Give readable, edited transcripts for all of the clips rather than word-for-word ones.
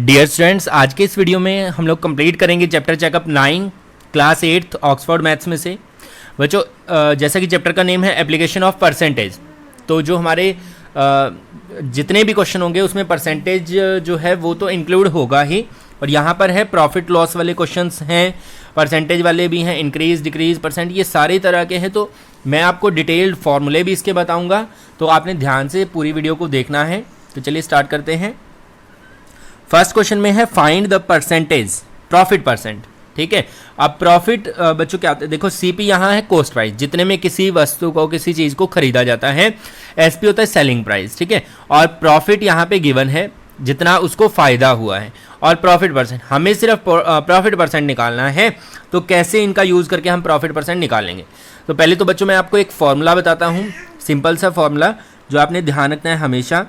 Dear students, आज के इस वीडियो में हम लोग कंप्लीट करेंगे chapter checkup 9 class 8 Oxford maths में से। बच्चों, जैसा कि चैप्टर का नेम है एप्लीकेशन ऑफ परसेंटेज, तो जो हमारे जितने भी क्वेश्चन होंगे उसमें परसेंटेज जो है वो तो इंक्लूड होगा ही। और यहाँ पर है प्रॉफिट लॉस वाले क्वेश्चंस हैं, परसेंटेज वाले भी हैं, इंक्रीज डिक्रीज परसेंट, ये सारे तरह के हैं। तो मैं आपको डिटेल्ड फॉर्मूले भी इसके बताऊँगा, तो आपने ध्यान से पूरी वीडियो को देखना है। तो चलिए स्टार्ट करते हैं। फर्स्ट क्वेश्चन में है find the percentage profit percent. ठीक है, अब प्रॉफिट बच्चों क्या होता है, देखो सीपी यहाँ है कॉस्ट प्राइस, जितने में किसी वस्तु को किसी चीज़ को खरीदा जाता है। एसपी होता है सेलिंग प्राइस। ठीक है, और प्रॉफिट यहाँ पे गिवन है जितना उसको फायदा हुआ है, और प्रॉफिट परसेंट हमें सिर्फ प्रॉफिट परसेंट निकालना है। तो कैसे इनका यूज़ करके हम प्रॉफिट परसेंट निकालेंगे, तो पहले तो बच्चों मैं आपको एक फॉर्मूला बताता हूँ, सिंपल सा फॉर्मूला जो आपने ध्यान रखना है हमेशा।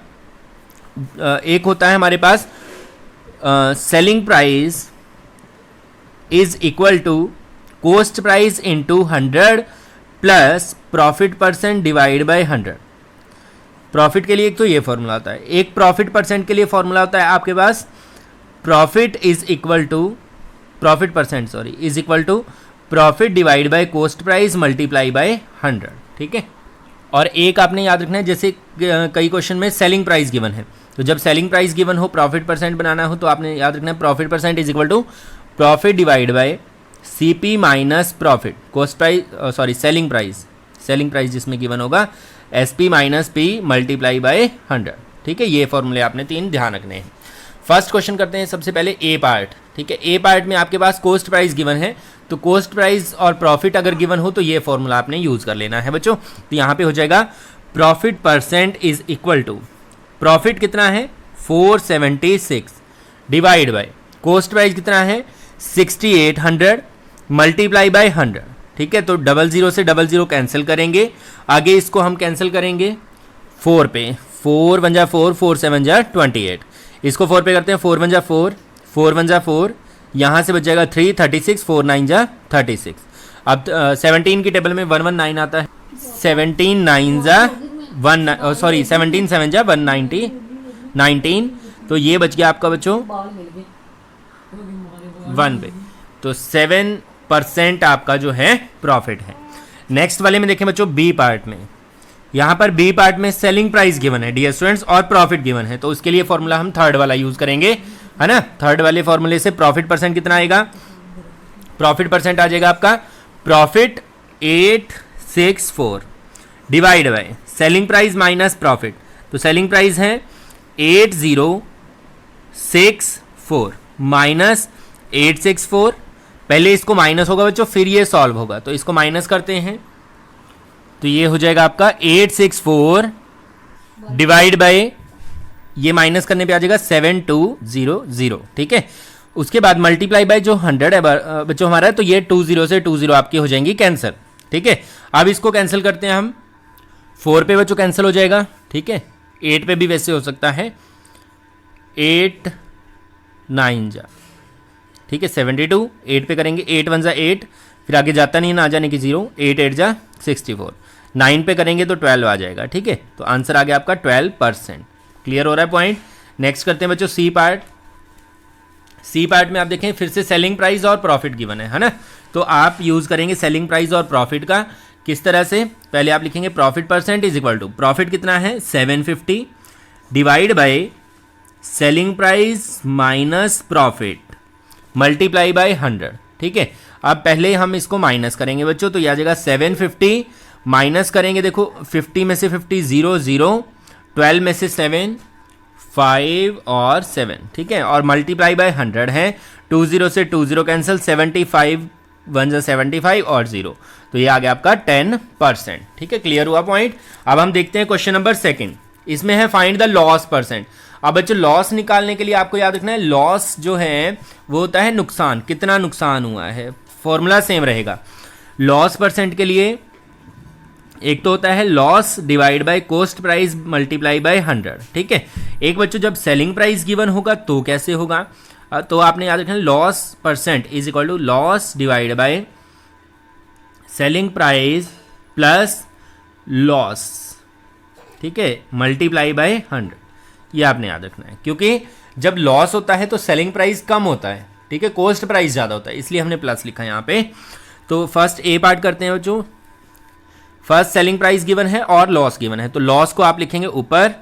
एक होता है हमारे पास selling price is equal to cost price into 100 plus profit percent divide by 100। Profit के लिए एक तो ये फॉर्मूला होता है, एक प्रॉफिट परसेंट के लिए फॉर्मूला होता है आपके पास profit is equal to profit percent is equal to profit divide by cost price multiply by 100। ठीक है, और एक आपने याद रखना है, जैसे कई क्वेश्चन में सेलिंग प्राइस गिवन है, तो जब सेलिंग प्राइस गिवन हो प्रॉफिट परसेंट बनाना हो तो आपने याद रखना है profit percent is equal to profit divide by CP minus profit cost price selling price जिसमें गिवन होगा SP minus P multiply by 100। ठीक है, ये फॉर्मूले आपने 3 ध्यान रखने हैं। फर्स्ट क्वेश्चन करते हैं सबसे पहले ए पार्ट। ठीक है, ए पार्ट में आपके पास कॉस्ट प्राइस गिवन है, तो कॉस्ट प्राइस और प्रॉफिट अगर गिवन हो तो ये फॉर्मूला आपने यूज़ कर लेना है बच्चों। तो यहाँ पे हो जाएगा profit percent is equal to profit कितना है 476 डिवाइड बाय कॉस्ट प्राइस कितना है 6800 मल्टीप्लाई बाय 100। ठीक है, तो 00 से 00 कैंसिल करेंगे, आगे इसको हम कैंसिल करेंगे 4 पे, 4 1 जा 4, 4 7 जा 28, इसको 4 पे करते हैं, 4 1 जा 4, 4 1 जा 4, यहाँ से बच जाएगा 3 36, 4 9 जा 36। अब 17 की टेबल में 119 आता है, 17 9 जा 17 7 जा 190 19, तो ये बच गया आपका बच्चों 1 पे, तो 7% आपका जो है प्रॉफिट है। नेक्स्ट वाले में देखें बच्चों बी पार्ट में, यहाँ पर बी पार्ट में सेलिंग प्राइस गिवन है डियर स्टूडेंट्स और प्रॉफिट गिवन है, तो उसके लिए फॉर्मूला हम थर्ड वाला यूज करेंगे, है ना। थर्ड वाले फॉर्मूले से प्रॉफिट परसेंट कितना आएगा, प्रॉफिट परसेंट आ जाएगा आपका profit 864 divide by selling price minus profit, तो सेलिंग प्राइस है 8064 माइनस 864, पहले इसको माइनस होगा बच्चों फिर ये सॉल्व होगा, तो इसको माइनस करते हैं, तो ये हो जाएगा आपका 864 डिवाइड बाय ये माइनस करने पे आ जाएगा 7200। ठीक है, उसके बाद मल्टीप्लाई बाय जो 100 है बच्चों हमारा, तो ये 20 से 20 आपकी हो जाएंगी कैंसिल। ठीक है, अब इसको कैंसिल करते हैं हम, 4 पे बच्चों कैंसिल हो जाएगा। ठीक है, 8 पे भी वैसे हो सकता है, 8 9 जा, ठीक है 72, 8 पे करेंगे 8 1 जा 8, फिर आगे जाता नहीं ना आ जाने की 0, 8 8 जा 64, 9 पे करेंगे तो 12 आ जाएगा। ठीक है, तो आंसर आ गया आपका 12%। क्लियर हो रहा है पॉइंट। नेक्स्ट करते हैं बच्चों सी पार्ट। सी पार्ट में आप देखें फिर से सेलिंग प्राइस और प्रॉफिट गिवन है ना, तो आप यूज़ करेंगे सेलिंग प्राइस और प्रॉफिट का। किस तरह से, पहले आप लिखेंगे profit percent is equal to profit कितना है 750 divide by selling price minus profit multiply by 100। ठीक है, अब पहले हम इसको माइनस करेंगे बच्चों, तो यह आ जाएगा 750 माइनस करेंगे, देखो 50 में से 50 0 0, 12 में से 7 5 और 7। ठीक है, और मल्टीप्लाई बाय 100 है, 20 से 20 कैंसिल, 75 1 जा 75 और 0, तो ये आ गया आपका 10%। ठीक है, क्लियर हुआ पॉइंट। अब हम देखते हैं क्वेश्चन नंबर 2, इसमें है फाइंड द लॉस परसेंट। अब बच्चों लॉस निकालने के लिए आपको याद रखना है लॉस जो है वो होता है नुकसान, कितना नुकसान हुआ है, फॉर्मूला सेम रहेगा। लॉस परसेंट के लिए एक तो होता है loss divide by cost price multiply by 100। ठीक है, एक बच्चों जब सेलिंग प्राइस गिवन होगा तो कैसे होगा, तो आपने याद रखना loss percent is equal to loss divide by selling price plus loss. ठीक है, मल्टीप्लाई बाय 100, ये आपने याद रखना है, क्योंकि जब लॉस होता है तो सेलिंग प्राइस कम होता है, ठीक है, कॉस्ट प्राइस ज़्यादा होता है, इसलिए हमने प्लस लिखा है यहाँ पे। तो फर्स्ट ए पार्ट करते हैं बच्चों। फर्स्ट सेलिंग प्राइस गिवन है और लॉस गिवन है, तो लॉस को आप लिखेंगे ऊपर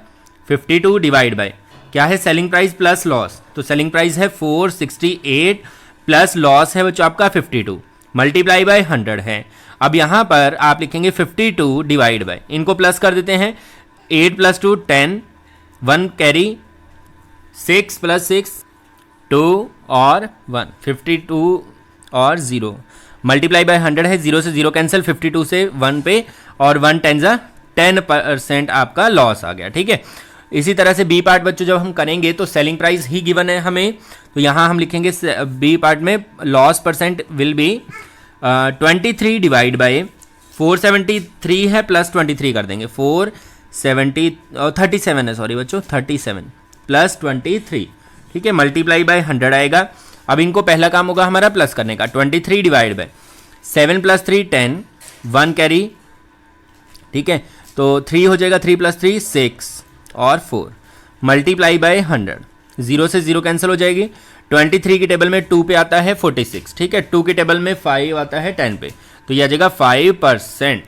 52 डिवाइड बाय क्या है, सेलिंग प्राइस प्लस लॉस, तो सेलिंग प्राइस है 468 प्लस लॉस है बच्चों आपका 52 मल्टीप्लाई बाय 100 है। अब यहाँ पर आप लिखेंगे 52 डिवाइड बाय, इनको प्लस कर देते हैं, 8 + 2 10, 1 कैरी, 6 + 6 2 और 1, 52 और 0 मल्टीप्लाई बाय 100 है, 0 से 0 कैंसिल, 52 से 1 पे और 1 10 10% आपका लॉस आ गया, ठीक है। इसी तरह से बी पार्ट बच्चों जब हम करेंगे तो सेलिंग प्राइस ही गिवन है हमें, तो यहाँ हम लिखेंगे बी पार्ट में loss percent will be 23 divide by 473 है प्लस 23 कर देंगे, 37 है सॉरी बच्चों, 37 प्लस 23, ठीक है, मल्टीप्लाई बाय 100 आएगा। अब इनको पहला काम होगा हमारा प्लस करने का, 23 डिवाइड बाय 7 + 3 10, 1 कैरी, ठीक है, तो 3 हो जाएगा, 3 + 3 6 और 4 मल्टीप्लाई बाय 100, 0 से 0 कैंसिल हो जाएगी, 23 की टेबल में 2 पे आता है 46, ठीक है, 2 की टेबल में 5 आता है 10 पे, तो ये आ जाएगा 5%।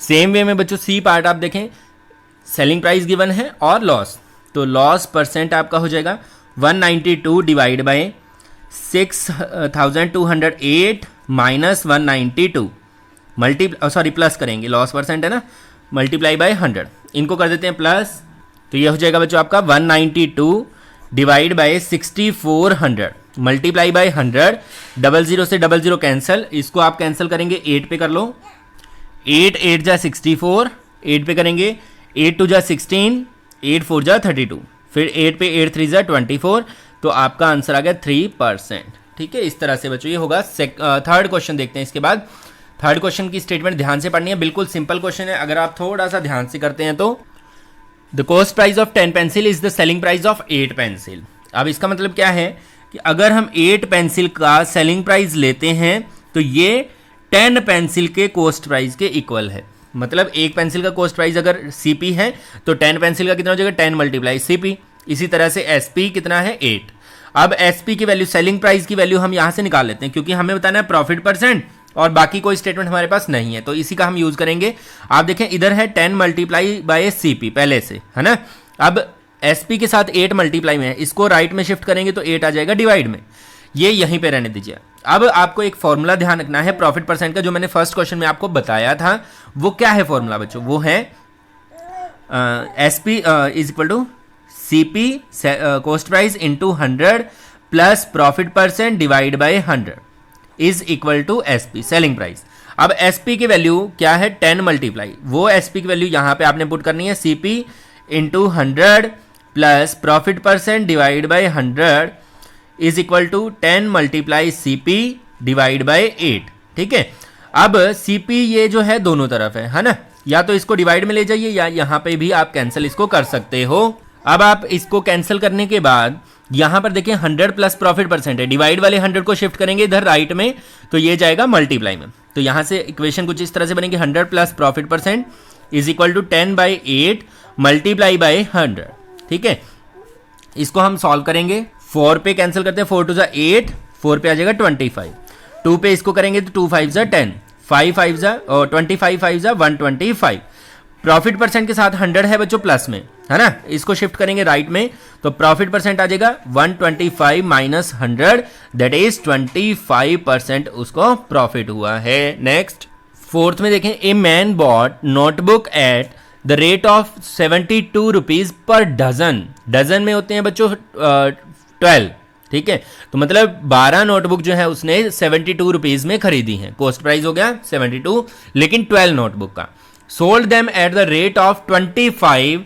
सेम वे में बच्चों सी पार्ट आप देखें, सेलिंग प्राइस गिवन है और लॉस, तो लॉस परसेंट आपका हो जाएगा 192 डिवाइड बाय 6208 माइनस 192 प्लस करेंगे, लॉस परसेंट है ना, मल्टीप्लाई बाय 100, इनको कर देते हैं प्लस, तो ये हो जाएगा बच्चों आपका 192 डिवाइड बाय 6400 मल्टीप्लाई बाय 100, 00 से 00 कैंसिल, इसको आप कैंसिल करेंगे 8 पे कर लो, 8 8 जा 64, 8 पे करेंगे, 8 2 जा 16, 8 4 जा 32, फिर 8 पे 8 3 जा 24, तो आपका आंसर आ गया 3%, ठीक है। इस तरह से बच्चों ये होगा। थर्ड क्वेश्चन देखते हैं इसके बाद। थर्ड क्वेश्चन की स्टेटमेंट ध्यान से पढ़नी है, बिल्कुल सिंपल क्वेश्चन है, अगर आप थोड़ा सा ध्यान से करते हैं तो the cost price of 10 pencil is the selling price of 8 pencil. अब इसका मतलब क्या है कि अगर हम 8 पेंसिल का सेलिंग प्राइस लेते हैं तो ये 10 पेंसिल के कॉस्ट प्राइस के इक्वल है, मतलब एक पेंसिल का कॉस्ट प्राइस अगर CP है तो 10 पेंसिल का कितना हो जाएगा, 10 × CP। इसी तरह से SP कितना है, 8। अब SP की वैल्यू, सेलिंग प्राइस की वैल्यू हम यहाँ से निकाल लेते हैं, क्योंकि हमें बताना है प्रॉफिट परसेंट और बाकी कोई स्टेटमेंट हमारे पास नहीं है, तो इसी का हम यूज करेंगे। आप देखें इधर है 10 × CP पहले से, है ना, अब SP के साथ 8 मल्टीप्लाई में है, इसको राइट में शिफ्ट करेंगे तो 8 आ जाएगा डिवाइड में, ये यहीं पे रहने दीजिए। अब आपको एक फॉर्मूला ध्यान रखना है प्रॉफिट परसेंट का, जो मैंने फर्स्ट क्वेश्चन में आपको बताया था, वो क्या है फॉर्मूला बच्चों, वो है SP is equal to CP cost price into 100 plus profit percent divide by 100 is equal to SP selling price. अब SP की वैल्यू क्या है, 10 मल्टीप्लाई, वो SP की वैल्यू यहाँ पे आपने पुट करनी है, CP into 100 plus profit percent divide by 100 is equal to 10 multiply CP divide by 8, ठीक है। अब CP ये जो है दोनों तरफ है ना, या तो इसको डिवाइड में ले जाइए या यहाँ पे भी आप कैंसिल इसको कर सकते हो। अब आप इसको कैंसिल करने के बाद यहाँ पर देखिए 100 प्लस प्रॉफिट परसेंट है, डिवाइड वाले 100 को शिफ्ट करेंगे इधर राइट में, तो ये जाएगा मल्टीप्लाई में, तो यहाँ से इक्वेशन कुछ इस तरह से बनेगी, 100 plus profit percent is equal to 10/8 multiply by 100, ठीक है। इसको हम सॉल्व करेंगे, 4 पे कैंसिल करते हैं, 4 2 जा 8, 4 पे आ जाएगा 25, 2 पे इसको करेंगे तो 2 5 जा 10, 5 5 जा और 25 5 जा 125। प्रॉफिट परसेंट के साथ 100 है बच्चों प्लस में, है ना, इसको शिफ्ट करेंगे राइट में, तो प्रॉफिट परसेंट आ जाएगा 125 माइनस 100, दैट इज 25% उसको प्रॉफिट हुआ है। नेक्स्ट फोर्थ में देखें, a man bought notebook at the rate of 72 rupees per dozen, dozen में होते हैं बच्चों 12, ठीक है, तो मतलब 12 नोटबुक जो है उसने 72 रुपीज में खरीदी है, कॉस्ट प्राइस हो गया 72, लेकिन 12 नोटबुक का। Sold them at the rate of 25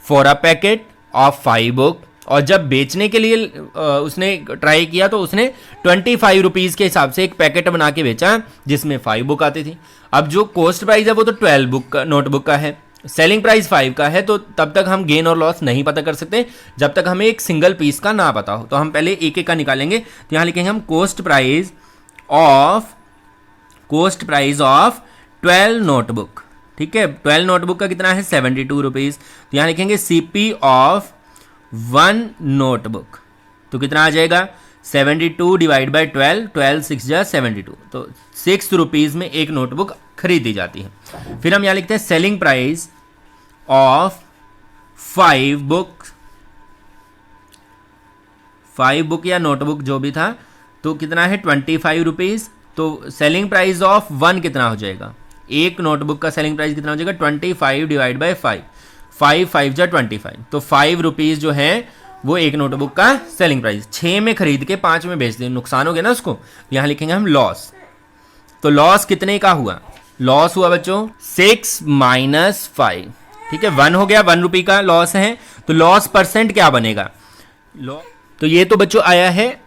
for a packet of 5 book, और जब बेचने के लिए उसने ट्राई किया तो उसने 25 रुपीज़ के हिसाब से एक पैकेट बना के बेचा जिसमें 5 बुक आती थी। अब जो कॉस्ट प्राइस है वो तो 12 बुक का नोटबुक का है, सेलिंग प्राइस 5 का है, तो तब तक हम गेन और लॉस नहीं पता कर सकते जब तक हमें एक सिंगल पीस का ना पता हो। तो हम पहले एक एक का निकालेंगे, तो यहाँ लिखेंगे हम कॉस्ट प्राइस ऑफ 12 नोटबुक, ठीक है, 12 नोटबुक का कितना है 72 रुपीज़, तो यहाँ लिखेंगे CP ऑफ 1 नोटबुक, तो कितना आ जाएगा 72 डिवाइड बाई 12, 12 6 जा 72, तो 6 रुपीज़ में एक नोटबुक खरीदी जाती है। फिर हम यहाँ लिखते हैं सेलिंग प्राइस ऑफ 5 बुक या नोटबुक जो भी था, तो कितना है 25 रुपीज़। तो सेलिंग प्राइस ऑफ 1 कितना हो जाएगा, एक नोटबुक का सेलिंग प्राइस कितना हो जाएगा 25 डिवाइड बाई 5, 5 5 जा 25, तो 5 रुपीज़ जो है वो एक नोटबुक का सेलिंग प्राइस। 6 में खरीद के 5 में बेच दें, नुकसान हो गया ना उसको, यहाँ लिखेंगे हम लॉस। तो लॉस कितने का हुआ, लॉस हुआ बच्चों 6 माइनस 5, ठीक है 1 हो गया, 1 रुपये का लॉस है। तो लॉस परसेंट क्या बनेगा, तो ये तो बच्चों आया है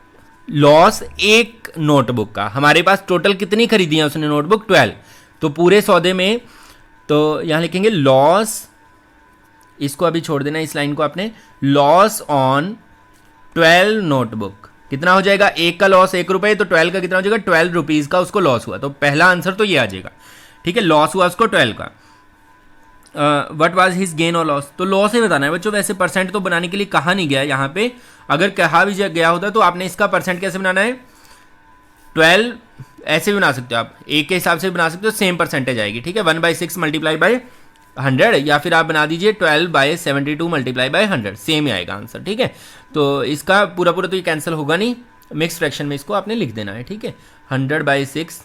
लॉस एक नोटबुक का। हमारे पास टोटल कितनी खरीदी है उसने नोटबुक 12, तो पूरे सौदे में, तो यहाँ लिखेंगे लॉस, इसको अभी छोड़ देना इस लाइन को आपने, लॉस ऑन 12 नोटबुक कितना हो जाएगा, एक का लॉस 1 रुपये, तो 12 का कितना हो जाएगा 12 रुपीज़ का उसको लॉस हुआ। तो पहला आंसर तो ये आ जाएगा, ठीक है, लॉस हुआ उसको 12 का। व्हाट वाज हिज गेन और लॉस, तो लॉस ही बताना है बच्चों। वैसे परसेंट तो बनाने के लिए कहा नहीं गया यहाँ पे, अगर कहा भी गया होता तो आपने इसका परसेंट कैसे बनाना है, 12 ऐसे भी बना सकते हो आप, एक के हिसाब से भी बना सकते हो, सेम परसेंटेज आएगी, ठीक है 1/6 मल्टीप्लाई बाई 100, या फिर आप बना दीजिए 12/72 मल्टीप्लाई बाई 100, सेम ही आएगा आंसर, ठीक है। तो इसका पूरा तो ये कैंसिल होगा नहीं, मिक्स फ्रैक्शन में इसको आपने लिख देना है, ठीक है 100/6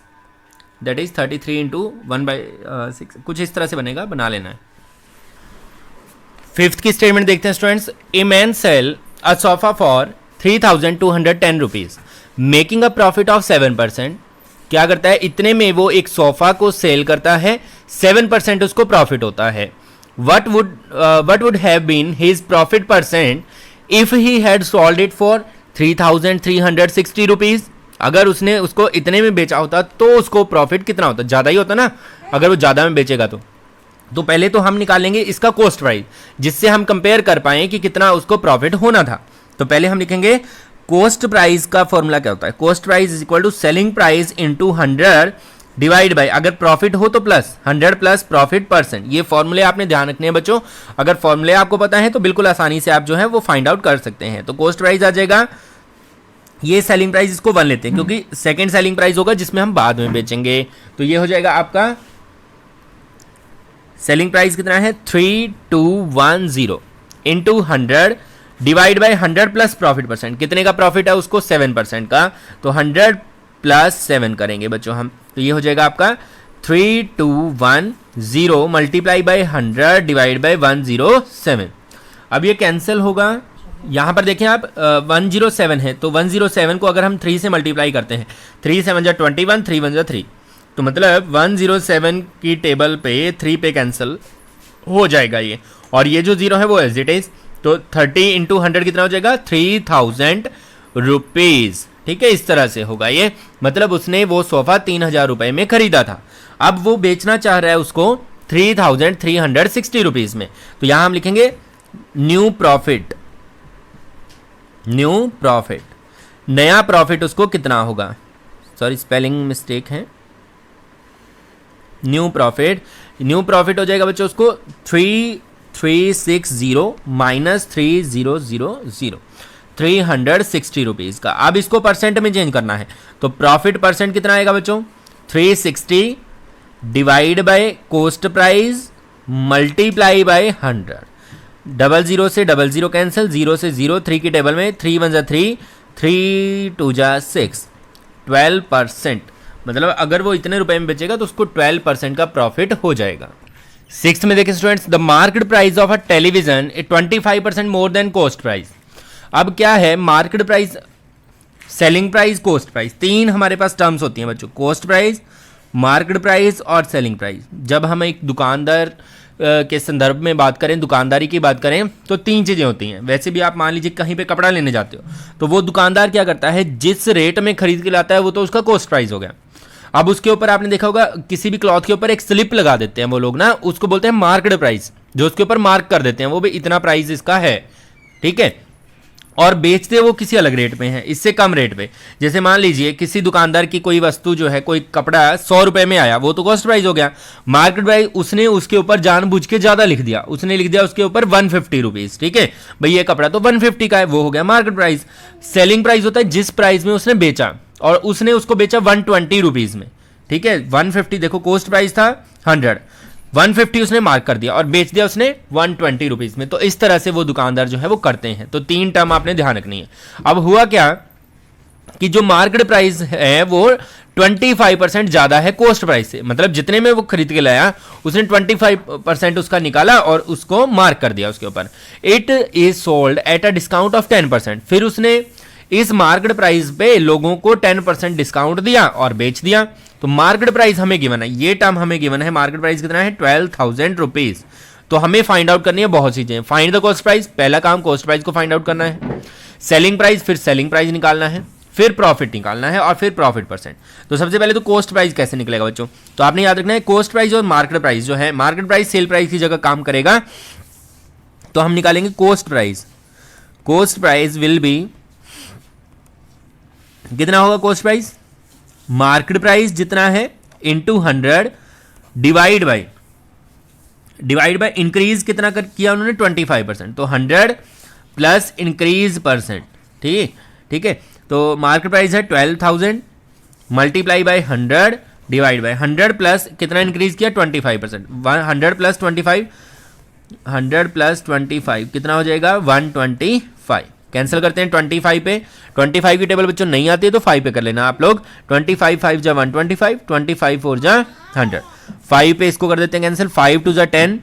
दैट इज 33 इंटू 1/6, कुछ इस तरह से बनेगा, बना लेना है। फिफ्थ की स्टेटमेंट देखते हैं students, a man sell a sofa for 3210 rupees making a profit of 7%। क्या करता है, इतने में वो एक सोफा को सेल करता है, 7% उसको प्रॉफिट होता है। What would have been his profit percent if he had sold it for 3360 rupees. अगर उसने उसको इतने में बेचा होता तो उसको प्रॉफिट कितना होता, ज़्यादा ही होता ना, अगर वो ज़्यादा में बेचेगा तो पहले तो हम निकालेंगे इसका कॉस्ट प्राइस, जिससे हम कंपेयर कर पाएँ कि कितना उसको प्रॉफिट होना था। तो पहले हम लिखेंगे कॉस्ट प्राइस का फॉर्मूला क्या होता है, cost price is equal to selling price into 100 divide by, अगर प्रॉफिट हो तो प्लस 100 प्लस प्रॉफिट परसेंट। ये फॉर्मूले आपने ध्यान रखने हैं बच्चों, अगर फॉर्मूले आपको पता है तो बिल्कुल आसानी से आप जो है वो फाइंड आउट कर सकते हैं। तो कॉस्ट प्राइस आ जाएगा, ये सेलिंग प्राइस इसको 1 लेते हैं क्योंकि सेकंड सेलिंग प्राइस होगा जिसमें हम बाद में बेचेंगे। तो ये हो जाएगा आपका सेलिंग प्राइस कितना है 3210 into 100 divide by 100 plus profit percent, कितने का प्रॉफिट है उसको 7% का, तो 100 प्लस 7 करेंगे बच्चों हम, तो ये हो जाएगा आपका 3210 मल्टीप्लाई बाई 100 डिवाइड बाई 107। अब ये कैंसिल होगा, यहाँ पर देखें आप 107 है, तो 107 को अगर हम 3 से मल्टीप्लाई करते हैं, 3 7 जा 21, 3 1 जा 3, तो मतलब 107 की टेबल पे 3 पे कैंसिल हो जाएगा ये, और ये जो जीरो है वो एज इट इज, तो 30 इंटू 100 कितना हो जाएगा 3000 रुपीज़, ठीक है इस तरह से होगा ये, मतलब उसने वो सोफा 3000 रुपये में खरीदा था, अब वो बेचना चाह रहा है उसको 3360 रुपीज़ में। तो यहाँ हम लिखेंगे न्यू प्रॉफिट, नया प्रॉफिट उसको कितना होगा, सॉरी स्पेलिंग मिस्टेक है, न्यू प्रॉफिट हो जाएगा बच्चों उसको 3360 माइनस 3000 360 रुपीज़ का। अब इसको परसेंट में चेंज करना है, तो प्रॉफिट परसेंट कितना आएगा बच्चों 360 divide by cost price multiply by 100, 00 से 00 कैंसिल, 0 से 0, 3 की टेबल में 3 1 जा 3, 3 2 जा 6, 12%, मतलब अगर वो इतने रुपए में बेचेगा तो उसको 12% का प्रॉफिट हो जाएगा। 6th में देखिए students, the market price of a television is 25% more than cost price. अब क्या है, market price, selling price, cost price, 3 हमारे पास टर्म्स होती हैं बच्चों, कॉस्ट प्राइस, मार्केट प्राइस और सेलिंग प्राइस। जब हम एक दुकानदार के संदर्भ में बात करें, दुकानदारी की बात करें, तो 3 चीज़ें होती हैं। वैसे भी आप मान लीजिए कहीं पे कपड़ा लेने जाते हो, तो वो दुकानदार क्या करता है, जिस रेट में खरीद के लाता है वो तो उसका कॉस्ट प्राइस हो गया। अब उसके ऊपर आपने देखा होगा किसी भी क्लॉथ के ऊपर एक स्लिप लगा देते हैं वो लोग ना, उसको बोलते हैं मार्केट प्राइस, जो उसके ऊपर मार्क कर देते हैं, वो भी इतना प्राइस इसका है, ठीक है। और बेचते वो किसी अलग रेट पे हैं, इससे कम रेट पे। जैसे मान लीजिए किसी दुकानदार की कोई वस्तु जो है, कोई कपड़ा 100 रुपए में आया, वो तो कॉस्ट प्राइस हो गया। मार्केट प्राइस उसने उसके ऊपर जानबूझ के ज्यादा लिख दिया, उसने लिख दिया उसके ऊपर 150 रुपीज, ठीक है भाई, ये कपड़ा तो 150 का है, वो हो गया मार्केट प्राइस। सेलिंग प्राइस होता है जिस प्राइस में उसने बेचा, और उसने उसको बेचा 120 रुपीज में, ठीक है। 150 देखो कोस्ट प्राइस था 100, 150 उसने मार्क कर दिया और बेच दिया उसने 120 रुपीज में। तो इस तरह से वो दुकानदार जो है वो करते हैं। तो 3 टर्म आपने ध्यान रखनी है। अब हुआ क्या कि जो मार्केट प्राइस है वो 25% ज्यादा है कोस्ट प्राइस से, मतलब जितने में वो खरीद के लाया उसने 25% उसका निकाला और उसको मार्क कर दिया उसके ऊपर। It is sold at a discount of 10%, फिर उसने इस मार्केट प्राइस पे लोगों को 10% डिस्काउंट दिया और बेच दिया। तो मार्केट प्राइस हमें गिवन है, ये टर्म हमें गिवन है, मार्केट प्राइस कितना है 12,000 रुपीज। तो हमें फाइंड आउट करनी है बहुत सी चीजें। फाइंड द कॉस्ट प्राइस, पहला काम कॉस्ट प्राइस को फाइंड आउट करना है, सेलिंग प्राइस, फिर सेलिंग प्राइस निकालना है, फिर प्रॉफिट निकालना है और फिर प्रॉफिट परसेंट। तो सबसे पहले तो कॉस्ट प्राइस कैसे निकलेगा बच्चों, तो आपने याद रखना है कॉस्ट प्राइस और मार्केट प्राइस जो है, मार्केट प्राइस सेल प्राइस की जगह काम करेगा, तो हम निकालेंगे cost price. Cost price will be, कितना होगा कॉस्ट प्राइस, मार्केट प्राइस जितना है इंटू 100 डिवाइड बाय इंक्रीज कितना किया उन्होंने 25%, तो 100 प्लस इंक्रीज परसेंट, ठीक है। तो मार्केट प्राइस है 12,000 multiply by 100 divide by 100 plus कितना इंक्रीज किया 25%, 100 प्लस 25, 100 प्लस 25 कितना हो जाएगा 125। कैंसिल करते हैं 25 पे, 25 की टेबल बच्चों नहीं आती है तो 5 पे कर लेना आप लोग। 25 5 जा 125, 25 4 जा 100, 5 पे इसको कर देते हैं कैंसिल, 5 2 जा 10,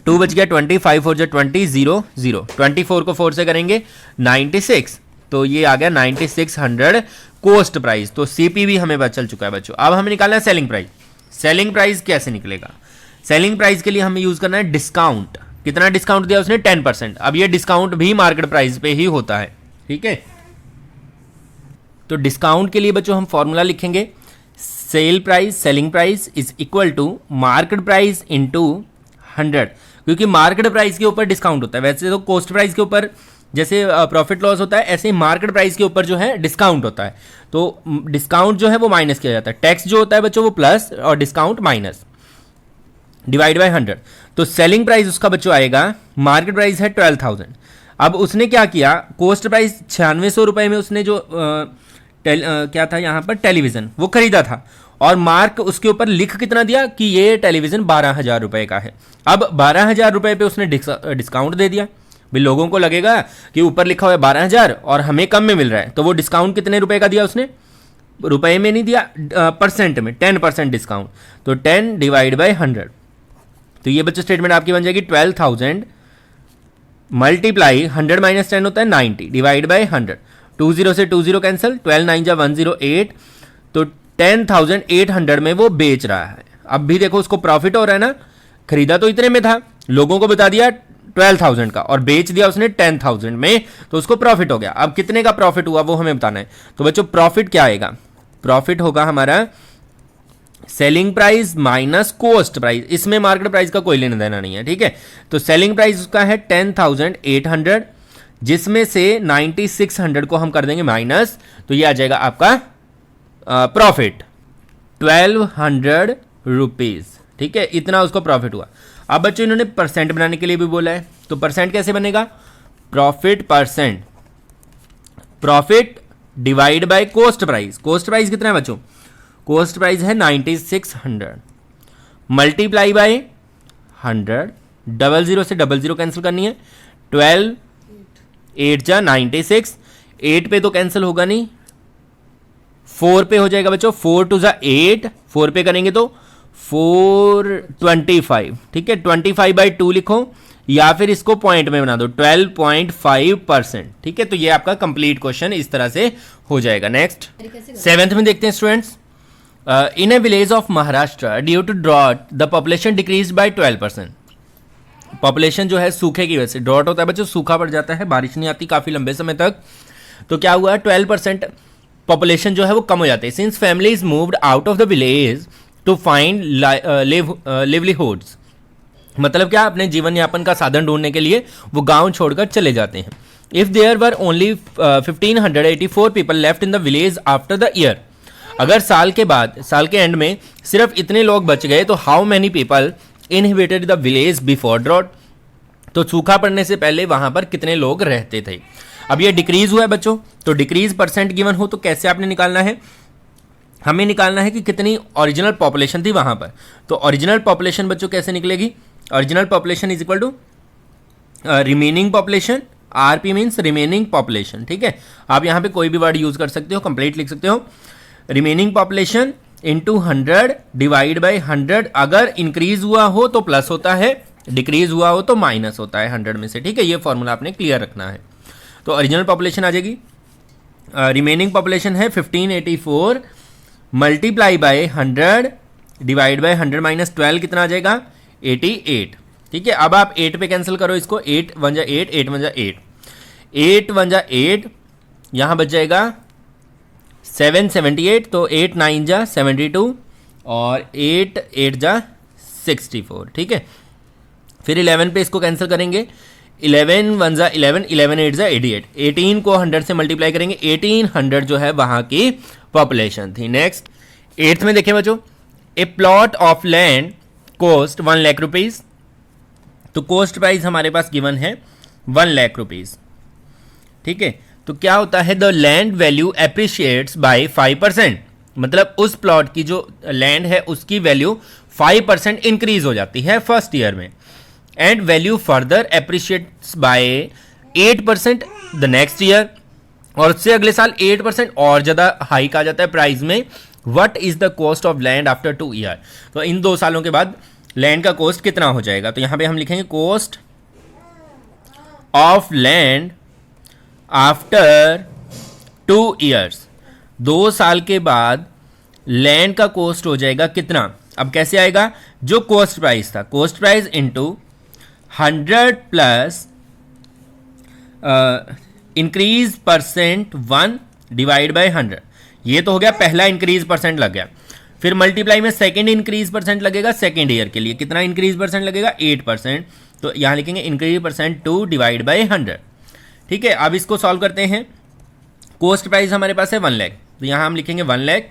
2 बच गया 20, 5 4 जा 20, 0 0, 24 को 4 से करेंगे 96, तो ये आ गया 9600 कोस्ट प्राइस। तो सीपीवी हमें पता चल चुका है बच्चों। अब हमें निकालना है सेलिंग प्राइस। सेलिंग प्राइस कैसे निकलेगा, सेलिंग प्राइस के लिए हमें यूज करना है डिस्काउंट। कितना डिस्काउंट दिया उसने 10%। अब ये डिस्काउंट भी मार्केट प्राइस पे ही होता है, ठीक है। तो डिस्काउंट के लिए बच्चों हम फॉर्मूला लिखेंगे, sale price selling price is equal to market price into 100, क्योंकि मार्केट प्राइस के ऊपर डिस्काउंट होता है। वैसे तो कॉस्ट प्राइस के ऊपर जैसे प्रॉफिट लॉस होता है, ऐसे ही मार्केट प्राइस के ऊपर जो है डिस्काउंट होता है। तो डिस्काउंट जो है वो माइनस किया जाता है, टैक्स जो होता है बच्चों वो प्लस और डिस्काउंट माइनस, डिवाइड बाय 100। तो सेलिंग प्राइस उसका बच्चों आएगा, मार्केट प्राइस है 12,000। अब उसने क्या किया, कोस्ट प्राइस 9600 रुपए में उसने जो क्या था यहाँ पर टेलीविजन वो खरीदा था, और मार्क उसके ऊपर लिख कितना दिया कि ये टेलीविजन 12,000 रुपए का है। अब 12,000 रुपए पे उसने डिस्काउंट दे दिया, भी लोगों को लगेगा कि ऊपर लिखा हुआ है 12,000 और हमें कम में मिल रहा है, तो वो डिस्काउंट कितने रुपए का दिया उसने, रुपए में नहीं दिया, परसेंट में, 10% डिस्काउंट। तो 10 डिवाइड बाय 100, तो ये बच्चों स्टेटमेंट आपकी बन जाएगी 12,000 मल्टीप्लाई 100 माइनस 10 होता है 90 डिवाइड बाय 100, 20 से 20 कैंसिल, 12 9 जा 108, तो 10,800 में वो बेच रहा है। अब भी देखो उसको प्रॉफिट हो रहा है ना, खरीदा तो इतने में था, लोगों को बता दिया 12,000 का और बेच दिया उसने 10,000 में, तो उसको प्रॉफिट हो गया। अब कितने का प्रॉफिट हुआ वो हमें बताना है। तो बच्चों प्रॉफिट क्या आएगा, प्रॉफिट होगा हमारा selling price minus coast price, इसमें मार्केट प्राइस का कोई लेना देना नहीं है, ठीक है। तो सेलिंग प्राइस उसका है 10,800, जिसमें से 9600 को हम कर देंगे माइनस, तो ये आ जाएगा आपका प्रॉफिट 1200 रुपीज, ठीक है, इतना उसको प्रॉफिट हुआ। अब बच्चों इन्होंने परसेंट बनाने के लिए भी बोला है, तो परसेंट कैसे बनेगा, profit percent, profit divide bye coast price. Coast price कितना है बच्चों, कोस्ट प्राइस है 9600 मल्टीप्लाई बाय 100, 00 से 00 कैंसिल करनी है, 12 8 जा 96, 8 पे तो कैंसिल होगा नहीं, 4 पे हो जाएगा बच्चों, 4 2 जा 8, 4 पे करेंगे तो 425, ठीक है। 25 बाई 2 लिखो या फिर इसको पॉइंट में बना दो, 12.5%, ठीक है। तो ये आपका कंप्लीट क्वेश्चन इस तरह से हो जाएगा। नेक्स्ट 7th में देखते हैं students, in a village of Maharashtra due to drought the population decrease by 12%। Population जो है सूखे की वजह से, ड्रॉट होता है बच्चों सूखा पड़ जाता है, बारिश नहीं आती काफी लंबे समय तक, तो क्या हुआ 12% पॉपुलेशन जो है वो कम हो जाती है। Since families moved out of the village to find livelihoods, मतलब क्या, अपने जीवन यापन का साधन ढूंढने के लिए वो गांव छोड़कर चले जाते हैं। If there were only 1584 people left in the village after the year, अगर साल के बाद, साल के एंड में सिर्फ इतने लोग बच गए तो how many people inhibited the village before drought, तो सूखा पड़ने से पहले वहां पर कितने लोग रहते थे। अब ये डिक्रीज हुआ है बच्चों, तो डिक्रीज परसेंट गिवन हो तो कैसे आपने निकालना है, हमें निकालना है कि कितनी ओरिजिनल पॉपुलेशन थी वहां पर। तो ओरिजिनल पॉपुलेशन बच्चों कैसे निकलेगी, original population is equal to remaining population, RP means remaining population, ठीक है। आप यहाँ पे कोई भी वर्ड यूज कर सकते हो, कंप्लीट लिख सकते हो, remaining population into 100 divide by 100, अगर इंक्रीज हुआ हो तो प्लस होता है, डिक्रीज हुआ हो तो माइनस होता है 100 में से, ठीक है। ये फॉर्मूला आपने क्लियर रखना है। तो ओरिजिनल पॉपुलेशन आ जाएगी, रिमेनिंग पॉपुलेशन है 1584 multiply by 100 divide by 100 minus 12 कितना आ जाएगा 88, ठीक है। अब आप 8 पे कैंसिल करो इसको, 8 1 जा 8, 8 1 जा 8, 8 1 जा 8, यहाँ बच जाएगा 778, तो 8 9 जा 72 और 8 8 जा 64, ठीक है। फिर 11 पे इसको कैंसिल करेंगे, 11 1 जा 11, 11 8 जा 88, 18 को 100 से मल्टीप्लाई करेंगे, 1800 जो है वहां की पॉपुलेशन थी। नेक्स्ट 8th में देखें बच्चों, a plot of land cost 1 lakh rupees, तो कोस्ट प्राइस हमारे पास गिवन है 1 लाख रुपीज, ठीक है। तो क्या होता है, the land value appreciates by 5%, मतलब उस प्लॉट की जो लैंड है उसकी वैल्यू 5% इंक्रीज हो जाती है फर्स्ट ईयर में, and value further appreciates by 8% the next year, और उससे अगले साल 8% और ज्यादा हाइक आ जाता है प्राइस में। What is the cost of land after 2 year, तो इन 2 सालों के बाद लैंड का कॉस्ट कितना हो जाएगा, तो यहां पे हम लिखेंगे cost of land after 2 years, 2 साल के बाद लैंड का कॉस्ट हो जाएगा कितना। अब कैसे आएगा, जो कॉस्ट प्राइस था, cost price into 100 plus increase percent 1 divide by 100, ये तो हो गया पहला इंक्रीज परसेंट लग गया। फिर मल्टीप्लाई में सेकेंड इंक्रीज परसेंट लगेगा सेकेंड ईयर के लिए, कितना इंक्रीज परसेंट लगेगा 8%, तो यहां लिखेंगे इंक्रीज परसेंट 2 डिवाइड बाय 100, ठीक है। अब इसको सॉल्व करते हैं, कॉस्ट प्राइस हमारे पास है 1 लाख, तो यहां हम लिखेंगे 1 lakh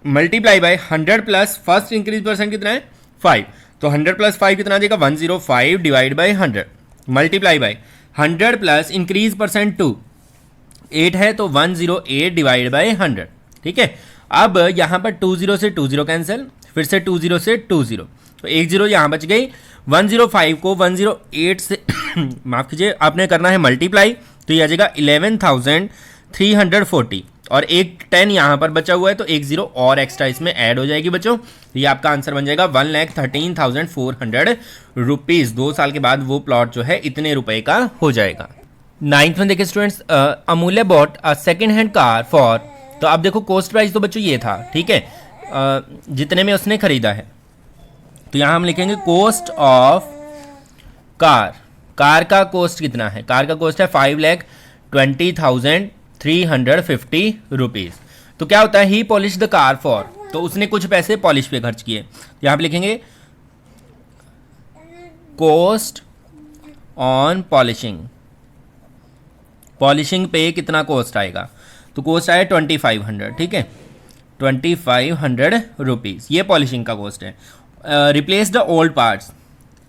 multiply by 100 plus first increase percent कितना है 5, तो 100 प्लस 5 कितना आ जाएगा 105 divide by 100 multiply by 100 plus increase percent 2 8 है, तो 108 डिवाइड बाय 100, ठीक है। अब यहां पर 20 से 20 कैंसिल, फिर से 20 से 20, तो 1 0 यहां बच गई। 105 को 108 से माफ कीजिए आपने करना है मल्टीप्लाई, तो ये आ जाएगा 11,340, और एक 10 यहां पर बचा हुआ है, तो 1 0 और एक्स्ट्रा इसमें ऐड हो जाएगी बच्चों, तो ये आपका आंसर बन जाएगा 1,13,400 रुपीज। 2 साल के बाद वो प्लॉट जो है इतने रुपए का हो जाएगा। 9th में देखिए स्टूडेंट्स, अमूल्य bought a second hand car for, तो अब देखो कॉस्ट प्राइस तो बच्चों ये था, ठीक है, जितने में उसने खरीदा है, तो यहां हम लिखेंगे कॉस्ट ऑफ कार, कार का कॉस्ट कितना है, कार का कॉस्ट है 5,20,350 रुपीज। तो क्या होता है, ही पॉलिश द कार फॉर, तो उसने कुछ पैसे पॉलिश पे खर्च किए, यहां पे लिखेंगे कॉस्ट ऑन पॉलिशिंग, पॉलिशिंग पे कितना कॉस्ट आएगा, तो कॉस्ट आया 2500, ठीक है, 2500 रुपीज, ये पॉलिशिंग का कॉस्ट है। रिप्लेस द ओल्ड पार्ट्स,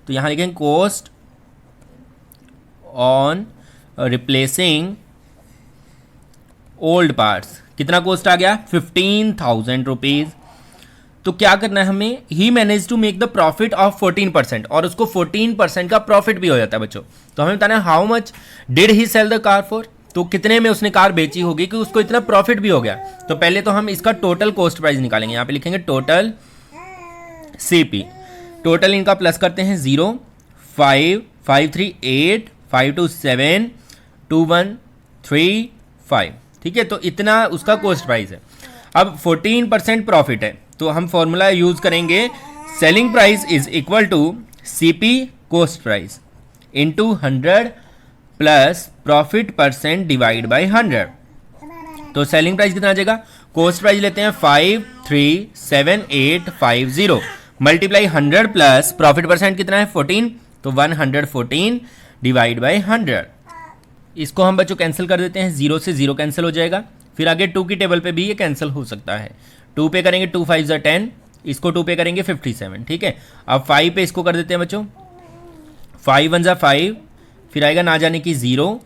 तो यहां लिखेंगे cost on replacing old parts, कितना कॉस्ट आ गया 15,000 रुपीज। तो क्या करना है हमें, he manage to make the profit of 14%, और उसको 14% का प्रॉफिट भी हो जाता है बच्चों। तो हमें बताना है how much did he sell the car for, तो कितने में उसने कार बेची होगी कि उसको इतना प्रॉफिट भी हो गया। तो पहले तो हम इसका टोटल कॉस्ट प्राइस निकालेंगे, यहां पे लिखेंगे टोटल सीपी, टोटल इनका प्लस करते हैं 0 5 5 3 8 5 2 7 2 1 3 5, ठीक है, तो इतना उसका कॉस्ट प्राइस है। अब 14% प्रॉफिट है, तो हम फॉर्मूला यूज करेंगे, selling price is equal to CP cost price into 100 plus profit percent divide by 100, तो सेलिंग प्राइस कितना आ जाएगा, कॉस्ट प्राइस लेते हैं 537,850 मल्टीप्लाई 100 प्लस प्रॉफिट परसेंट कितना है 14, तो 114 डिवाइड बाय 100, इसको हम बच्चों कैंसिल कर देते हैं, 0 से 0 कैंसिल हो जाएगा। फिर आगे 2 की टेबल पे भी ये कैंसिल हो सकता है। 2 पे करेंगे 2 5 ज़ा 10, इसको 2 पे करेंगे 57, ठीक है। अब 5 पे इसको कर देते हैं बच्चों, 5 1 ज़ा 5, फिर आएगा ना जाने की 0,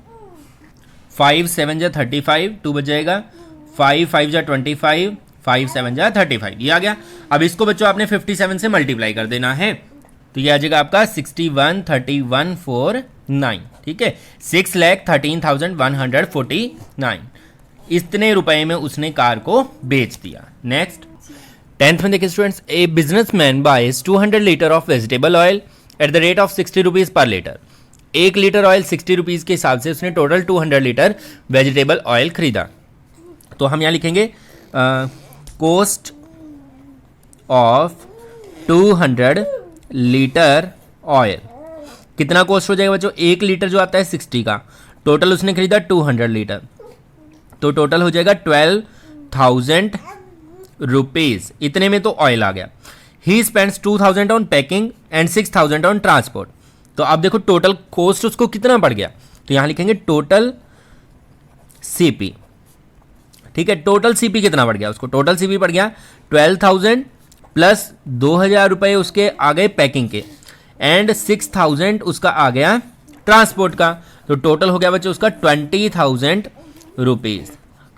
5 7 ज़ा 35, 2 बच जाएगा, 5 5 ज़ा 25, 5 7 ज़ा 35, ये आ गया। अब इसको बच्चों आपने 57 से मल्टीप्लाई कर देना है, तो ये आ जाएगा आपका 613149, ठीक है। 6,13,149, इतने रुपए में उसने कार को बेच दिया। नेक्स्ट 10th में देखिए students, a businessman buys 200 litre of vegetable oil at the rate of 60 rupees per litre. 1 litre oil 60 rupees के हिसाब से उसने टोटल 200 लीटर वेजिटेबल ऑयल खरीदा। तो हम यहाँ लिखेंगे कॉस्ट ऑफ 200 लीटर ऑयल, कितना कॉस्ट हो जाएगा बच्चों, 1 लीटर जो आता है 60 का, टोटल उसने खरीदा 200 लीटर, तो टोटल हो जाएगा 12,000 रुपीज़, इतने में तो ऑयल आ गया। He spends 2,000 on packing and 6,000 on transport. तो आप देखो टोटल कॉस्ट उसको कितना पड़ गया, तो यहाँ लिखेंगे टोटल सीपी, ठीक है। टोटल सीपी कितना पड़ गया उसको, टोटल सीपी पड़ गया 12,000 प्लस 2,000 रुपये उसके आ गए पैकिंग के, एंड 6,000 उसका आ गया ट्रांसपोर्ट का, तो टोटल हो गया बच्चों उसका 20,000 रुपीज़।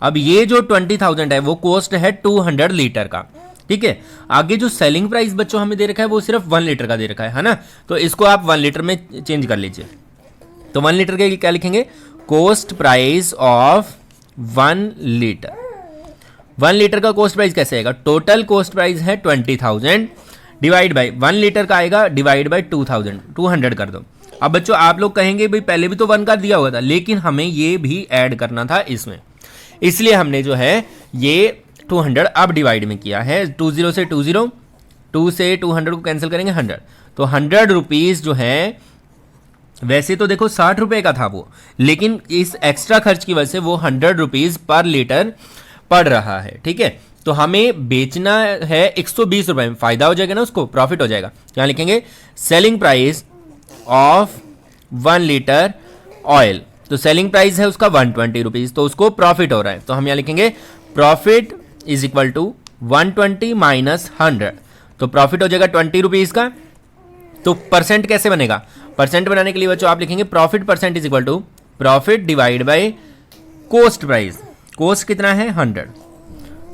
अब ये जो 20,000 है वो कॉस्ट है 200 लीटर का, ठीक है। आगे जो सेलिंग प्राइस बच्चों हमें दे रखा है वो सिर्फ 1 लीटर का दे रखा है ना, तो इसको आप 1 लीटर में चेंज कर लीजिए। तो 1 लीटर के क्या लिखेंगे, cost price of 1 litre. 1 litre का कॉस्ट प्राइस कैसे आएगा, टोटल कॉस्ट प्राइस है 20,000 डिवाइड बाई 1 लीटर का आएगा डिवाइड बाई 2,000, 200 कर दो। अब बच्चों आप लोग कहेंगे भाई पहले भी तो 1 का दिया हुआ था, लेकिन हमें ये भी ऐड करना था इसमें, इसलिए हमने जो है ये 200 अब डिवाइड में किया है। 20 से 20, 2 से 200 को कैंसिल करेंगे 100, तो 100 रुपीज़ जो है, वैसे तो देखो 60 रुपये का था वो, लेकिन इस एक्स्ट्रा खर्च की वजह से वो 100 रुपीज़ पर लीटर पड़ रहा है, ठीक है। तो हमें बेचना है 120 रुपये में, फ़ायदा हो जाएगा ना उसको, प्रॉफिट हो जाएगा। यहाँ लिखेंगे selling price of 1 litre oil, तो सेलिंग प्राइस है उसका 120 रुपीज़, तो उसको प्रॉफिट हो रहा है, तो हम यहाँ लिखेंगे profit is equal to 120 minus 100, तो प्रॉफिट हो जाएगा 20 रुपीज़ का। तो परसेंट कैसे बनेगा, परसेंट बनाने के लिए बच्चों आप लिखेंगे profit percent is equal to profit divide by cost price, cost कितना है 100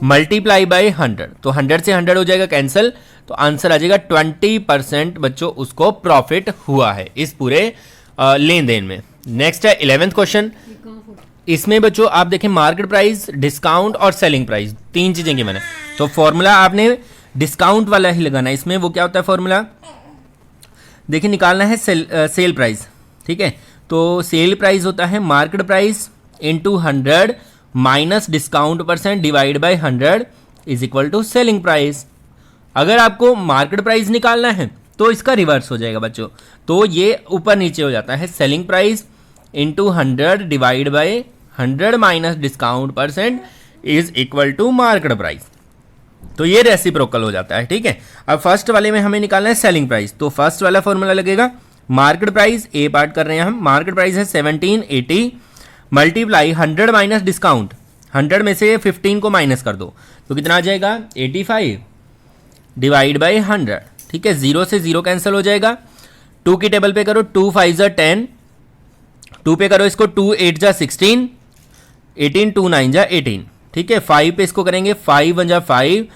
मल्टीप्लाई बाय 100, तो 100 से 100 हो जाएगा कैंसिल, तो आंसर आ जाएगा 20% बच्चों उसको प्रॉफिट हुआ है इस पूरे लेन देन में। नेक्स्ट है 11th क्वेश्चन, इसमें बच्चों आप देखें मार्केट प्राइस, डिस्काउंट और सेलिंग प्राइस, 3 चीजें की मैंने, तो फॉर्मूला आपने डिस्काउंट वाला ही लगाना है इसमें। वो क्या होता है फॉर्मूला, देखिए निकालना है सेल प्राइस, ठीक है। तो सेल प्राइस होता है market price into 100 minus discount percent divide by 100 is equal to selling price. अगर आपको मार्केट प्राइस निकालना है तो इसका रिवर्स हो जाएगा बच्चों, तो ये ऊपर नीचे हो जाता है, selling price into 100 divide by 100 minus discount percent is equal to market price, तो ये रेसिप्रोकल हो जाता है, ठीक है। अब फर्स्ट वाले में हमें निकालना है सेलिंग प्राइस, तो फर्स्ट वाला फॉर्मूला लगेगा मार्केट प्राइस, ए पार्ट कर रहे हैं हम, मार्केट प्राइस है 1780 मल्टीप्लाई 100 माइनस डिस्काउंट, 100 में से 15 को माइनस कर दो तो कितना आ जाएगा 85 डिवाइड बाई 100, ठीक है। 0 से 0 कैंसिल हो जाएगा, 2 की टेबल पे करो 2 5 ज़ा 10, 2 पे करो इसको 2 8 ज़ा 16, 18 2 9 ज़ा 18, ठीक है। 5 पे इसको करेंगे 5 1 ज़ा 5,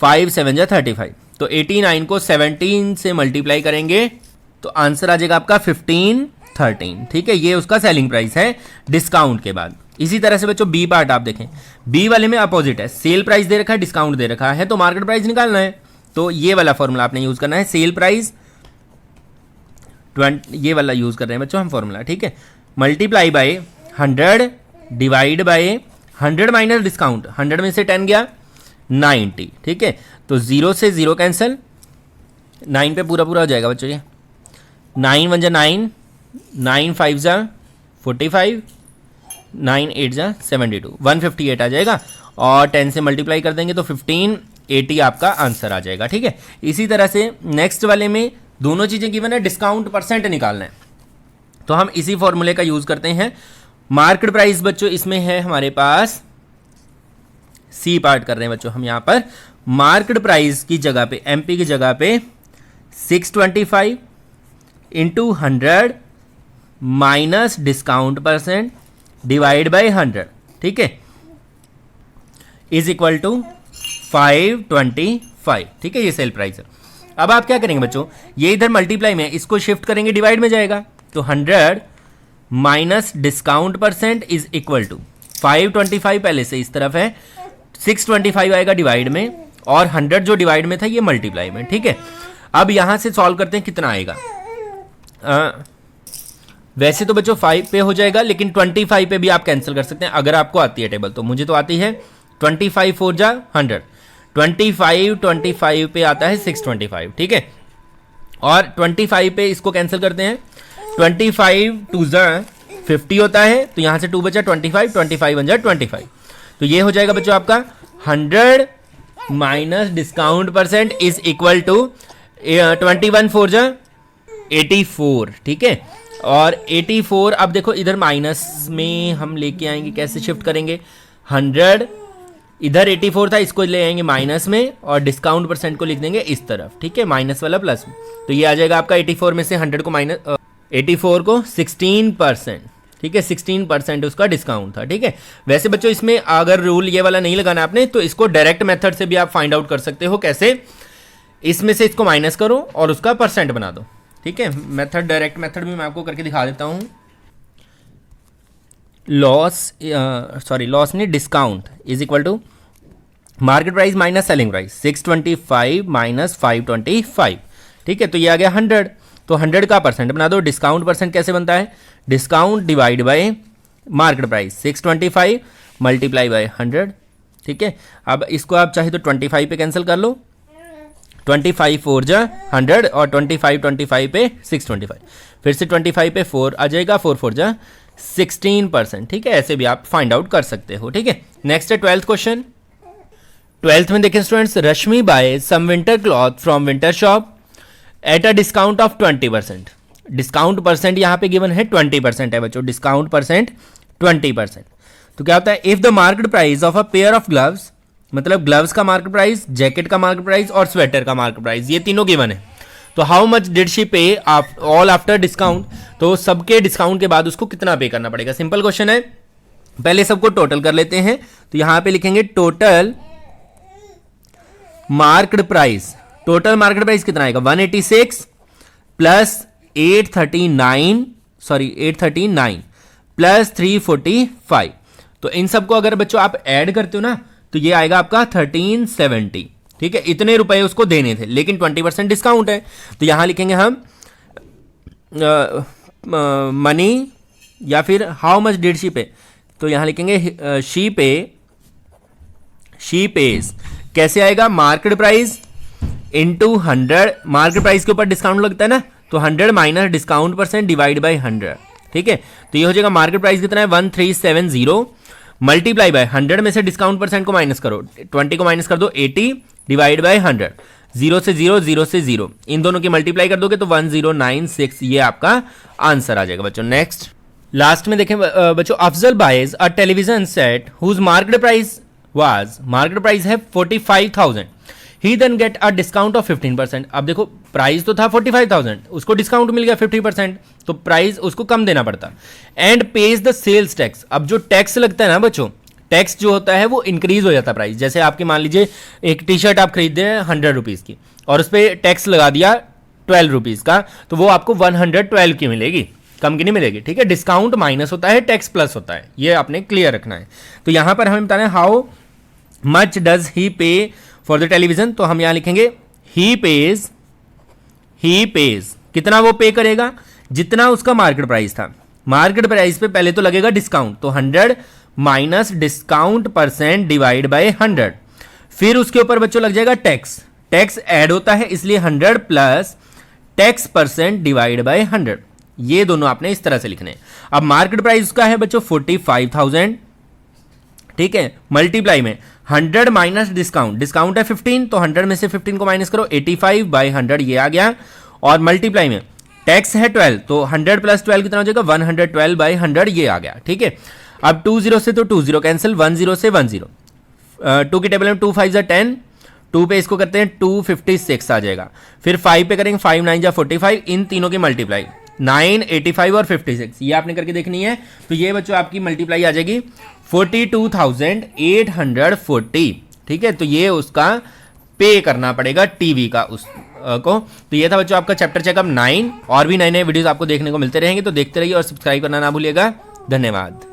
5 7 ज़ा 35, तो 89 को 17 से मल्टीप्लाई करेंगे तो आंसर आ जाएगा आपका 1513, ठीक है। ये उसका सेलिंग प्राइस है डिस्काउंट के बाद। इसी तरह से बच्चों बी पार्ट आप देखें, बी वाले में अपोजिट है, सेल प्राइस दे रखा है, डिस्काउंट दे रखा है, तो मार्केट प्राइस निकालना है, तो ये वाला फॉर्मूला आपने यूज करना है, सेल प्राइस 20, ये वाला यूज कर रहे हैं बच्चों हम फॉर्मूला, ठीक है। Multiply by 100 divide by 100 minus discount, 100 में से 10 गया 90, ठीक है। तो 0 से 0 कैंसिल, 9 पे पूरा पूरा हो जाएगा बच्चों, ये 9 1 ज़ा 9, 9 5 ज़ा 45, 9 8 ज़ा 72, 158 आ जाएगा, और 10 से मल्टीप्लाई कर देंगे तो 1580 आपका आंसर आ जाएगा, ठीक है। इसी तरह से नेक्स्ट वाले में दोनों चीज़ें गिवन है, डिस्काउंट परसेंट निकालना है, तो हम इसी फॉर्मूले का यूज करते हैं। मार्केट प्राइस बच्चों इसमें है हमारे पास, सी पार्ट कर रहे हैं बच्चों हम यहाँ पर, मार्केट प्राइस की जगह पे, एमपी की जगह पे 625 into 100 minus discount percent divide by 100, ठीक है, इज इक्वल टू 525, ठीक है, ये सेल प्राइस है। अब आप क्या करेंगे बच्चों, ये इधर मल्टीप्लाई में, इसको शिफ्ट करेंगे डिवाइड में जाएगा, तो 100 minus discount percent is equal to 525 पहले से इस तरफ है, 625 आएगा डिवाइड में, और 100 जो डिवाइड में था ये मल्टीप्लाई में, ठीक है। अब यहां से सॉल्व करते हैं कितना आएगा। वैसे तो बच्चों 5 पे हो जाएगा, लेकिन 25 पे भी आप कैंसिल कर सकते हैं अगर आपको आती है टेबल, तो मुझे तो आती है। 25 4 जा 100, 25 पे आता है 625, ठीक है, और 25 पे इसको कैंसिल करते हैं। 25 2 जा 50 होता है, तो यहां से 2 बचा, 25 1 जा 25, तो ये हो जाएगा बच्चों आपका 100 minus discount percent is equal to 21 4 जा 84, ठीक है, और 84 अब देखो इधर माइनस में हम लेके आएंगे, कैसे शिफ्ट करेंगे, 100 इधर 84 था, इसको ले आएंगे माइनस में, और डिस्काउंट परसेंट को लिख देंगे इस तरफ, ठीक है, माइनस वाला प्लस में, तो ये आ जाएगा आपका 84 में से 100 को माइनस 84 को 16%, ठीक है, 16% उसका डिस्काउंट था, ठीक है। वैसे बच्चों इसमें अगर रूल ये वाला नहीं लगाना आपने, तो इसको डायरेक्ट मेथड से भी आप फाइंड आउट कर सकते हो। कैसे, इसमें से इसको माइनस करो और उसका परसेंट बना दो, ठीक है। मेथड, डायरेक्ट मेथड भी मैं आपको करके दिखा देता हूं। लॉस नहीं, discount is equal to market price minus selling price, 625 minus 525, ठीक है, तो ये आ गया 100, तो 100 का परसेंट बना दो। डिस्काउंट परसेंट कैसे बनता है, discount divide by market price, 625 multiply by 100, ठीक है। अब इसको आप चाहे तो 25 पे कैंसिल कर लो, 25 4 जा 100, और 25 पे 625, फिर से 25 पे 4 आ जाएगा, 4 4 जा 16%, ठीक है, ऐसे भी आप फाइंड आउट कर सकते हो, ठीक है। नेक्स्ट है 12th क्वेश्चन। 12th में देखें students, Rashmi buy some winter cloth from winter shop at a discount of 20%। Discount percent यहाँ पे गिवन है 20% है बच्चों, डिस्काउंट परसेंट 20%। तो क्या होता है, if the market price of a pair of gloves, मतलब ग्लव्स का मार्केट प्राइस, जैकेट का मार्केट प्राइस और स्वेटर का मार्केट प्राइस, ये तीनों गिवन है, तो हाउ मच डिड शी पे ऑल आफ्टर डिस्काउंट, तो सबके डिस्काउंट के बाद उसको कितना पे करना पड़ेगा। सिंपल क्वेश्चन है, पहले सबको टोटल कर लेते हैं, तो यहां पे लिखेंगे total market price, total market price कितना आएगा, 186 प्लस 839 प्लस 345, तो इन सबको अगर बच्चों आप ऐड करते हो ना, तो ये आएगा आपका 1370, ठीक है, इतने रुपए उसको देने थे, लेकिन 20% डिस्काउंट है, तो यहां लिखेंगे हम मनी या फिर हाउ मच डिड शी पे, तो यहां लिखेंगे शी पेज, कैसे आएगा, market price into 100, market price के ऊपर डिस्काउंट लगता है ना, तो 100 minus discount percent divide by 100, ठीक है, तो ये हो जाएगा मार्केट प्राइस कितना है 1370 मल्टीप्लाई बाय 100 में से डिस्काउंट परसेंट को माइनस करो, 20 को माइनस कर दो 80 डिवाइड बाय 100, 0 से 0 0 से 0, इन दोनों की मल्टीप्लाई कर दोगे तो 1096, ये आपका आंसर आ जाएगा बच्चों। नेक्स्ट लास्ट में देखें बच्चों, Afzal buys a television set whose market price है 45,000, he then get a discount of 15%। अब देखो प्राइस तो था 45,000, उसको डिस्काउंट मिल गया 50%, तो प्राइस उसको कम देना पड़ता, and pays the sales tax. अब जो टैक्स लगता है ना बच्चों, टैक्स जो होता है वो इंक्रीज हो जाता है प्राइस, जैसे आपकी मान लीजिए एक टी शर्ट आप खरीदते हैं 100 रुपीज़ की, और उस पर टैक्स लगा दिया 12 रुपीज़ का, तो वो आपको 112 की मिलेगी, कम की नहीं मिलेगी, ठीक है। डिस्काउंट माइनस होता है, टैक्स प्लस होता है, ये आपने क्लियर रखना है। तो यहां पर हमें बताना है हाउ मच डज ही पे फॉर द टेलीविजन, तो हम यहां लिखेंगे ही पेज कितना वो पे करेगा, जितना उसका मार्केट प्राइस था। मार्केट प्राइस पे पहले तो लगेगा डिस्काउंट, तो 100 minus discount percent divide by 100, फिर उसके ऊपर बच्चों लग जाएगा टैक्स, टैक्स ऐड होता है इसलिए 100 plus tax percent divide by 100, ये दोनों आपने इस तरह से लिखने। अब मार्केट प्राइस उसका है बच्चों 45,000, ठीक है, मल्टीप्लाई में 100 माइनस डिस्काउंट है 15, तो 100 में से 15 को माइनस करो 85 बाय 100, ये आ गया, और मल्टीप्लाई में टैक्स है 12, तो 100 प्लस 12 कितना हो जाएगा 112/100 ये आ गया, ठीक है। अब 20 से तो 20 कैंसिल, 10 से 10, 2 की टेबल में 2 5 10, 2 पे इसको करते हैं 256 आ जाएगा, फिर 5 पे करेंगे 5 9 जा 45, इन तीनों की मल्टीप्लाई 9 85 और 56 ये आपने करके देखनी है। तो ये बच्चों आपकी मल्टीप्लाई आ जाएगी 42,840, ठीक है। तो ये उसका पे करना पड़ेगा टीवी का उस को। तो ये था बच्चों आपका चैप्टर चेकअप 9, और भी नए नए वीडियोस आपको देखने को मिलते रहेंगे, तो देखते रहिए और सब्सक्राइब करना ना भूलिएगा। धन्यवाद।